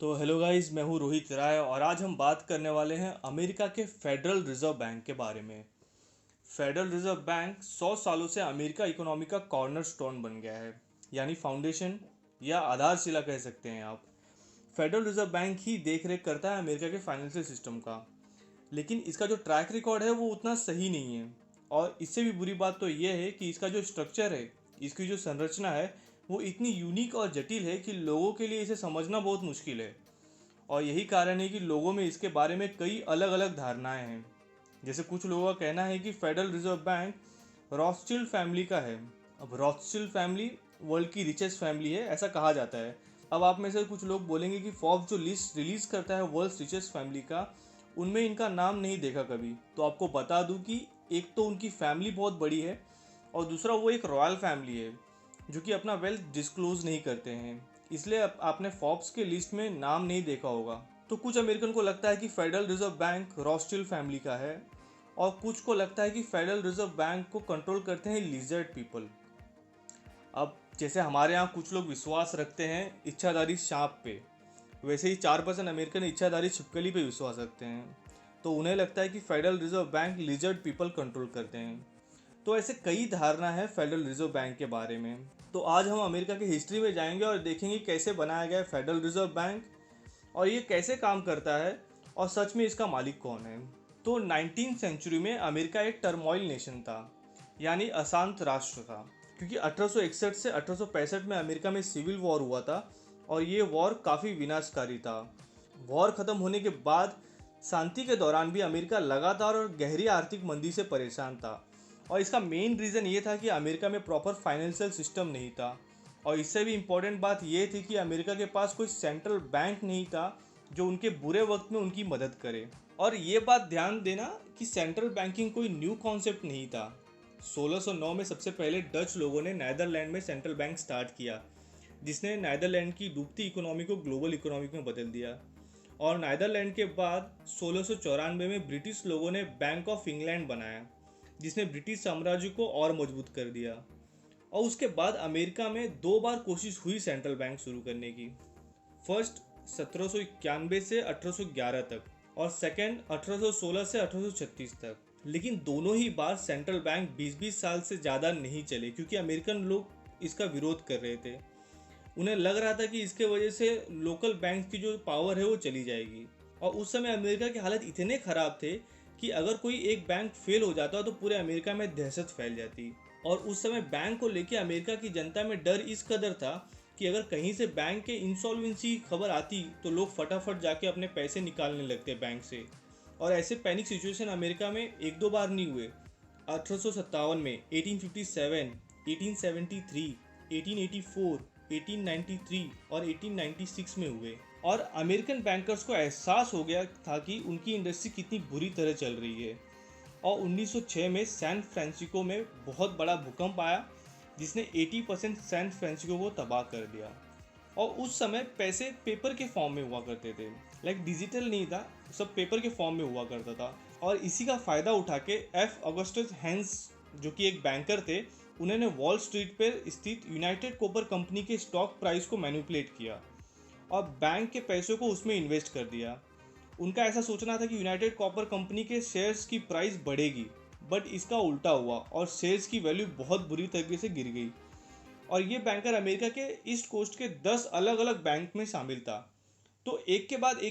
तो hello guys, मैं हूँ रोहित राय और आज हम बात करने वाले हैं अमेरिका के फेडरल रिजर्व बैंक के बारे में। फेडरल रिजर्व बैंक 100 सालों से अमेरिका इकोनॉमी का कॉर्नरस्टोन बन गया है, यानी फाउंडेशन या आधारशिला कह सकते हैं आप। फेडरल रिजर्व बैंक ही देख रेख करता है अमेरिका के फाइनेंशियल सिस्टम का, लेकिन इसका जो ट्रैक रिकॉर्ड है वो उतना सही नहीं है। और इससे भी बुरी बात तो ये है कि इसका जो स्ट्रक्चर है, इसकी जो संरचना है, वो इतनी यूनिक और जटिल है कि लोगों के लिए इसे समझना बहुत मुश्किल है। और यही कारण है कि लोगों में इसके बारे में कई अलग अलग धारणाएं हैं। जैसे कुछ लोगों का कहना है कि फेडरल रिजर्व बैंक रॉथस्चिल्ड फैमिली का है। अब रॉथस्चिल्ड फैमिली वर्ल्ड की रिचेस्ट फैमिली है, ऐसा कहा जाता है। अब आप में से कुछ लोग बोलेंगे कि फोर्ब्स जो लिस्ट रिलीज करता है वर्ल्ड रिचेस्ट फैमिली का, उनमें इनका नाम नहीं देखा कभी। तो आपको बता दूं कि एक तो उनकी फैमिली बहुत बड़ी है और दूसरा वो एक रॉयल फैमिली है जो कि अपना वेल्थ डिस्क्लोज नहीं करते हैं, इसलिए आपने फोर्ब्स के लिस्ट में नाम नहीं देखा होगा। तो कुछ अमेरिकन को लगता है कि फेडरल रिजर्व बैंक रॉथस्चिल्ड फैमिली का है और कुछ को लगता है कि फेडरल रिजर्व बैंक को कंट्रोल करते हैं लिजर्ड पीपल। अब जैसे हमारे यहाँ कुछ लोग विश्वास रखते हैं इच्छाधारी सांप पे, वैसे ही 4% अमेरिकन इच्छाधारी छिपकली पे विश्वास रखते हैं। तो उन्हें लगता है कि federal reserve bank lizard people control करते हैं। तो ऐसे कई धारणा है फेडरल रिजर्व बैंक के बारे में। तो आज हम अमेरिका की हिस्ट्री में जाएंगे और देखेंगे कैसे बनाया गया है फेडरल रिजर्व बैंक और ये कैसे काम करता है और सच में इसका मालिक कौन है। तो 19th सेंचुरी में अमेरिका एक टर्मोइल नेशन था, यानी अशांत राष्ट्र था, क्योंकि 1861 से 1865 में अमेरिका में सिविल वॉर हुआ था और ये वॉर काफ़ी विनाशकारी था। वॉर ख़त्म होने के बाद शांति के दौरान भी अमेरिका लगातार और गहरी आर्थिक मंदी से परेशान था। और इसका मेन रीज़न ये था कि अमेरिका में प्रॉपर फाइनेंशियल सिस्टम नहीं था। और इससे भी इम्पोर्टेंट बात ये थी कि अमेरिका के पास कोई सेंट्रल बैंक नहीं था जो उनके बुरे वक्त में उनकी मदद करे। और ये बात ध्यान देना कि सेंट्रल बैंकिंग कोई न्यू कॉन्सेप्ट नहीं था। 1609 में सबसे पहले डच लोगों ने नीदरलैंड में सेंट्रल बैंक स्टार्ट किया, जिसने नीदरलैंड की डूबती इकोनॉमी को ग्लोबल इकोनॉमी में बदल दिया। और नीदरलैंड के बाद 1694 में ब्रिटिश लोगों ने बैंक ऑफ इंग्लैंड बनाया, जिसने ब्रिटिश साम्राज्य को और मजबूत कर दिया। और उसके बाद अमेरिका में 2 बार कोशिश हुई सेंट्रल बैंक शुरू करने की। फर्स्ट 1791 से 1811 तक और सेकंड 1816 से 1836 तक। लेकिन दोनों ही बार सेंट्रल बैंक 20-20 साल से ज़्यादा नहीं चले, क्योंकि अमेरिकन लोग इसका विरोध कर रहे थे। उन्हें लग रहा था कि इसके वजह से लोकल बैंक की जो पावर है वो चली जाएगी। और उस समय अमेरिका की हालत इतने ख़राब थे कि अगर कोई एक बैंक फेल हो जाता तो पूरे अमेरिका में दहशत फैल जाती। और उस समय बैंक को लेकर अमेरिका की जनता में डर इस कदर था कि अगर कहीं से बैंक के इंसॉल्वेंसी खबर आती तो लोग फटाफट जाके अपने पैसे निकालने लगते बैंक से। और ऐसे पैनिक सिचुएशन अमेरिका में 1-2 बार नहीं हुए। 1857 में, 1857, 1873, 1884, 1893 और 1896 में हुए। और अमेरिकन बैंकर्स को एहसास हो गया था कि उनकी इंडस्ट्री कितनी बुरी तरह चल रही है। और 1906 में सैन फ्रांसिस्को में बहुत बड़ा भूकंप आया, जिसने 80% सैन फ्रांसिस्को को तबाह कर दिया। और उस समय पैसे पेपर के फॉर्म में हुआ करते थे, लाइक डिजिटल नहीं था, सब पेपर के फॉर्म में हुआ करता था। और इसी का फ़ायदा उठा के एफ ऑगस्टस हेंस, जो कि एक बैंकर थे, उन्होंने वॉल स्ट्रीट पर स्थित यूनाइटेड कॉपर कंपनी के स्टॉक प्राइस को मैनिपुलेट किया और बैंक के पैसों को उसमें इन्वेस्ट कर दिया। उनका ऐसा सोचना था कि यूनाइटेड कॉपर कंपनी के शेयर्स की प्राइस बढ़ेगी, बट इसका उल्टा हुआ और शेयर्स की वैल्यू बहुत बुरी तरीके से गिर गई। और ये बैंकर अमेरिका के ईस्ट कोस्ट के 10 अलग अलग बैंक में शामिल था। तो एक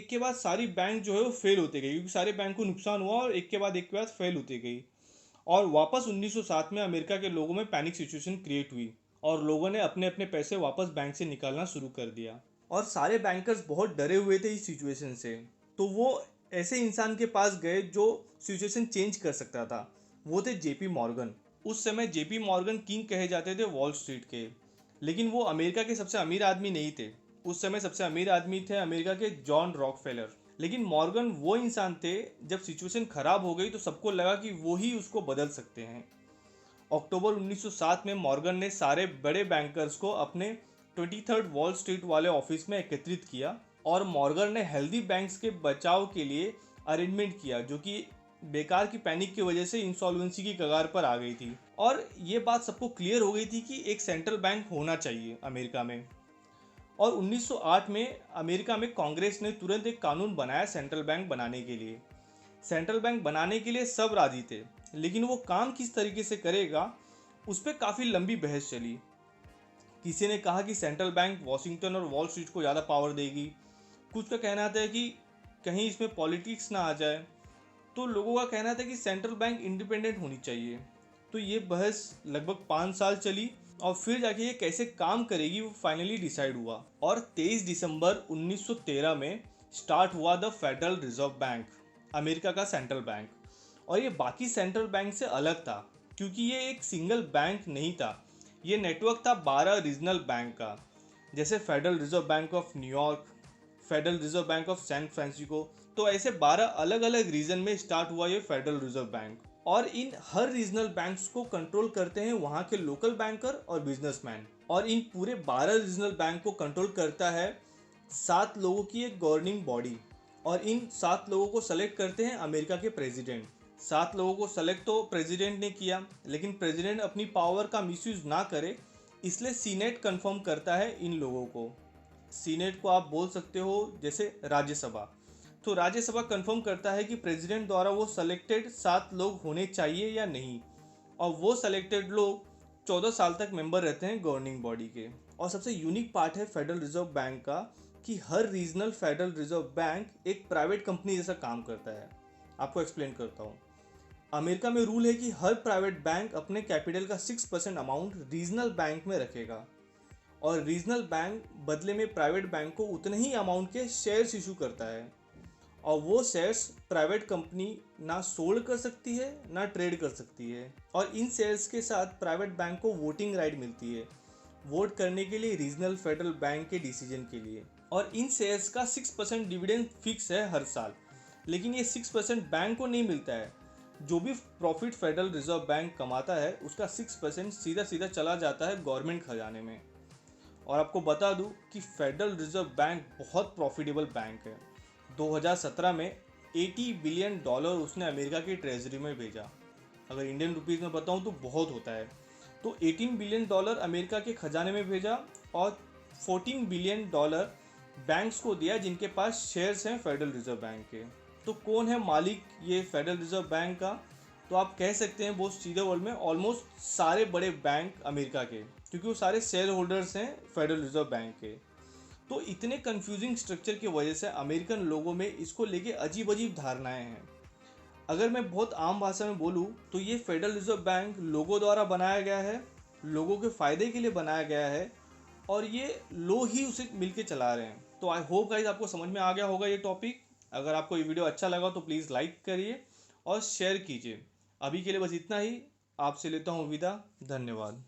के बाद सारी बैंक जो है वो फेल होते गई, क्योंकि सारे बैंक को नुकसान हुआ और एक के बाद फेल होती गई। और वापस 1907 में अमेरिका के लोगों में पैनिक सिचुएशन क्रिएट हुई और लोगों ने अपने अपने पैसे वापस बैंक से निकालना शुरू कर दिया। और सारे बैंकर्स बहुत डरे हुए थे इस सिचुएशन से। तो वो ऐसे इंसान के पास गए जो सिचुएशन चेंज कर सकता था। वो थे जेपी मॉर्गन। उस समय जेपी मॉर्गन किंग कहे जाते थे वॉल स्ट्रीट के, लेकिन वो अमेरिका के सबसे अमीर आदमी नहीं थे। उस समय सबसे अमीर आदमी थे अमेरिका के जॉन रॉकफेलर। लेकिन मॉर्गन वो इंसान थे, जब सिचुएशन खराब हो गई तो सबको लगा कि वो ही उसको बदल सकते हैं। अक्टूबर 1907 में मॉर्गन ने सारे बड़े बैंकर्स को अपने 23rd वॉल स्ट्रीट वाले ऑफिस में एकत्रित किया और मॉर्गन ने हेल्दी बैंक्स के बचाव के लिए अरेंजमेंट किया, जो कि बेकार की पैनिक की वजह से इंसॉल्वेंसी की कगार पर आ गई थी। और ये बात सबको क्लियर हो गई थी कि एक सेंट्रल बैंक होना चाहिए अमेरिका में। और 1908 में अमेरिका में कांग्रेस ने तुरंत एक कानून बनाया सेंट्रल बैंक बनाने के लिए। सेंट्रल बैंक बनाने के लिए सब राजी थे, लेकिन वो काम किस तरीके से करेगा उस पर काफ़ी लंबी बहस चली। किसी ने कहा कि सेंट्रल बैंक वॉशिंगटन और वॉल स्ट्रीट को ज़्यादा पावर देगी। कुछ का कहना था कि कहीं इसमें पॉलिटिक्स ना आ जाए। तो लोगों का कहना था कि सेंट्रल बैंक इंडिपेंडेंट होनी चाहिए। तो ये बहस लगभग 5 साल चली और फिर जाके ये कैसे काम करेगी वो फाइनली डिसाइड हुआ। और 23 दिसंबर 1913 में स्टार्ट हुआ the federal reserve bank, America का सेंट्रल बैंक। और ये बाकी सेंट्रल बैंक से अलग था क्योंकि ये एक सिंगल बैंक नहीं था, ये नेटवर्क था 12 रीजनल बैंक का, जैसे federal reserve bank of New York, federal reserve bank of San Francisco. तो ऐसे 12 अलग अलग रीजन में स्टार्ट हुआ ये फेडरल रिजर्व बैंक। और इन हर रीजनल बैंक्स को कंट्रोल करते हैं वहाँ के लोकल बैंकर और बिजनेसमैन। और इन पूरे 12 रीजनल बैंक को कंट्रोल करता है 7 लोगों की एक गवर्निंग बॉडी। और इन 7 लोगों को सेलेक्ट करते हैं अमेरिका के प्रेसिडेंट। 7 लोगों को सेलेक्ट तो प्रेसिडेंट ने किया, लेकिन प्रेसिडेंट अपनी पावर का मिसयूज ना करे इसलिए सीनेट कंफर्म करता है इन लोगों को। सीनेट को आप बोल सकते हो जैसे राज्यसभा। तो राज्यसभा कंफर्म करता है कि प्रेसिडेंट द्वारा वो सेलेक्टेड 7 लोग होने चाहिए या नहीं। और वो सेलेक्टेड लोग 14 साल तक मेंबर रहते हैं गवर्निंग बॉडी के। और सबसे यूनिक पार्ट है फेडरल रिजर्व बैंक का कि हर रीजनल फेडरल रिजर्व बैंक एक प्राइवेट कंपनी जैसा काम करता है। आपको एक्सप्लेन करता हूँ। अमेरिका में रूल है कि हर प्राइवेट बैंक अपने कैपिटल का 6% अमाउंट रीजनल बैंक में रखेगा और रीजनल बैंक बदले में प्राइवेट बैंक को उतने ही अमाउंट के शेयर्स इशू करता है। और वो शेयर्स प्राइवेट कंपनी ना सोल्ड कर सकती है ना ट्रेड कर सकती है। और इन शेयर्स के साथ प्राइवेट बैंक को वोटिंग राइट मिलती है, वोट करने के लिए रीजनल फेडरल बैंक के डिसीजन के लिए। और इन शेयर्स का 6% डिविडेंड फिक्स है हर साल, लेकिन ये 6% बैंक को नहीं मिलता है। जो भी प्रॉफिट फेडरल रिजर्व बैंक कमाता है उसका 6% सीधा सीधा चला जाता है गवर्नमेंट खजाने में। और आपको बता दूं कि फेडरल रिजर्व बैंक बहुत प्रॉफिटेबल बैंक है। 2017 में $80 बिलियन उसने अमेरिका की ट्रेजरी में भेजा। अगर इंडियन रुपीस में बताऊं तो बहुत होता है। तो $18 बिलियन अमेरिका के खजाने में भेजा और $14 बिलियन बैंक्स को दिया जिनके पास शेयर्स हैं फेडरल रिजर्व बैंक के। तो कौन है मालिक ये फेडरल रिजर्व बैंक का? तो आप कह सकते हैं बहुत सीधे वर्ल्ड में ऑलमोस्ट सारे बड़े बैंक अमेरिका के, क्योंकि वो सारे शेयर होल्डर्स हैं फेडरल रिजर्व बैंक के। तो इतने कंफ्यूजिंग स्ट्रक्चर की वजह से अमेरिकन लोगों में इसको लेके अजीब अजीब धारणाएं हैं। अगर मैं बहुत आम भाषा में बोलूँ तो ये फेडरल रिजर्व बैंक लोगों द्वारा बनाया गया है, लोगों के फ़ायदे के लिए बनाया गया है और ये लोग ही उसे मिलके चला रहे हैं। तो आई होप गाइस आपको समझ में आ गया होगा ये टॉपिक। अगर आपको ये वीडियो अच्छा लगा तो प्लीज़ लाइक करिए और शेयर कीजिए। अभी के लिए बस इतना ही, आपसे लेता हूँ विदा। धन्यवाद।